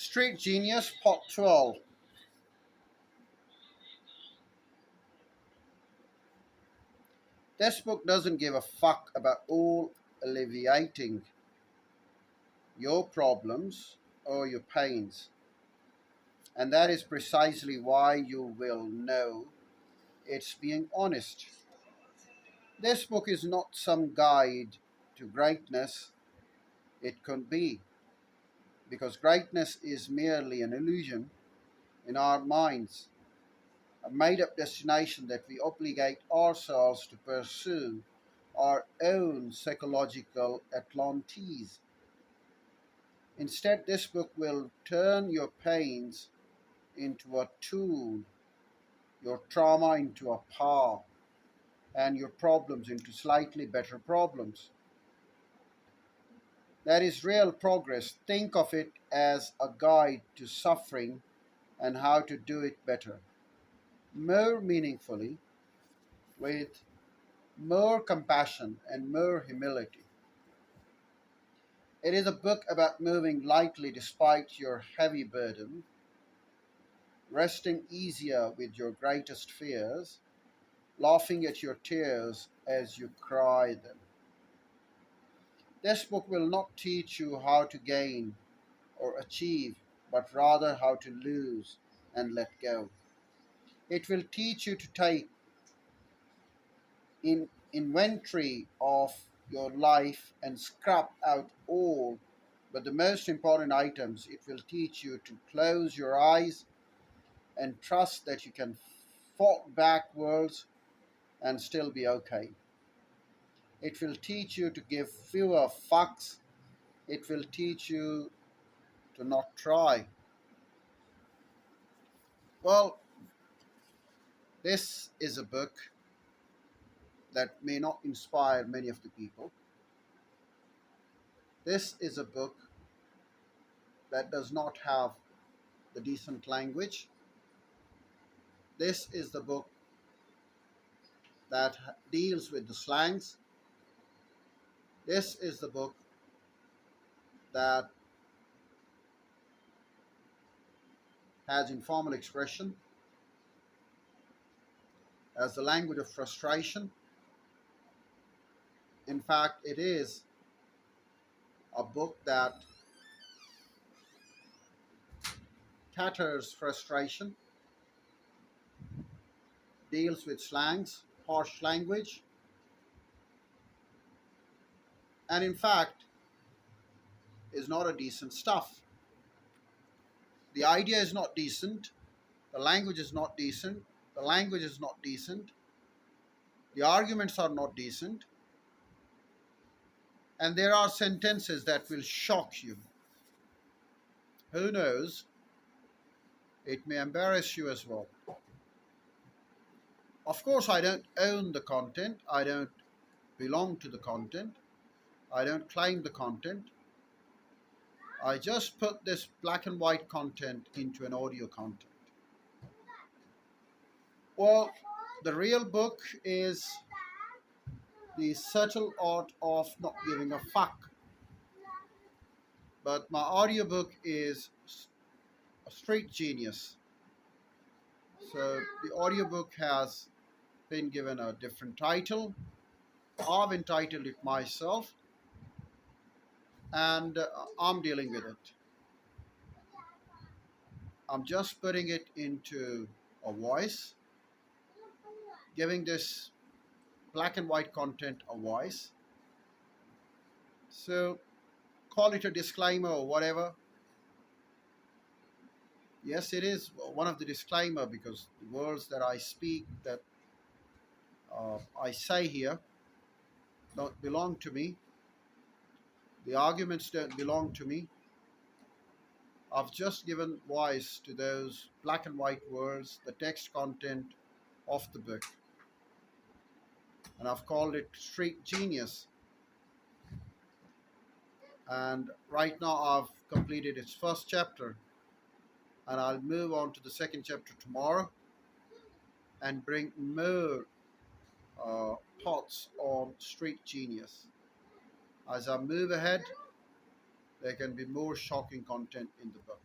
Street Genius Part 12. This book doesn't give a fuck about all alleviating your problems or your pains. And that is precisely why you will know it's being honest. This book is not some guide to greatness. It could be, because greatness is merely an illusion in our minds, a made up destination that we obligate ourselves to pursue our own psychological Atlantis. Instead, this book will turn your pains into a tool, your trauma into a power, and your problems into slightly better problems. That is real progress. Think of it as a guide to suffering and how to do it better, more meaningfully, with more compassion and more humility. It is a book about moving lightly despite your heavy burden, resting easier with your greatest fears, laughing at your tears as you cry them. This book will not teach you how to gain or achieve, but rather how to lose and let go. It will teach you to take in inventory of your life and scrap out all but the most important items. It will teach you to close your eyes and trust that you can fall backwards and still be okay. It will teach you to give fewer fucks. It will teach you to not try. Well, this is a book that may not inspire many of the people. This is a book that does not have the decent language. This is the book that deals with the slangs. This is the book that has informal expression as the language of frustration. In fact, it is a book that tatters frustration, deals with slangs, harsh language, and in fact is not a decent stuff. The idea is not decent, the language is not decent, the language is not decent, the arguments are not decent, and there are sentences that will shock you. Who knows? It may embarrass you as well. Of course, I don't own the content, I don't belong to the content, I don't claim the content. I just put this black and white content into an audio content. Well, the real book is The Subtle Art of Not Giving a Fuck. But my audiobook is a Street Genius. So the audiobook has been given a different title. I've entitled it myself, and I'm dealing with it. I'm just putting it into a voice, giving this black and white content a voice. So call it a disclaimer or whatever. Yes, it is one of the disclaimer, because the words that I speak, that I say here, don't belong to me. The arguments don't belong to me. I've just given voice to those black and white words, the text content of the book, and I've called it Street Genius. And right now I've completed its first chapter, and I'll move on to the second chapter tomorrow and bring more uh, thoughts on Street Genius. As I move ahead, there can be more shocking content in the book.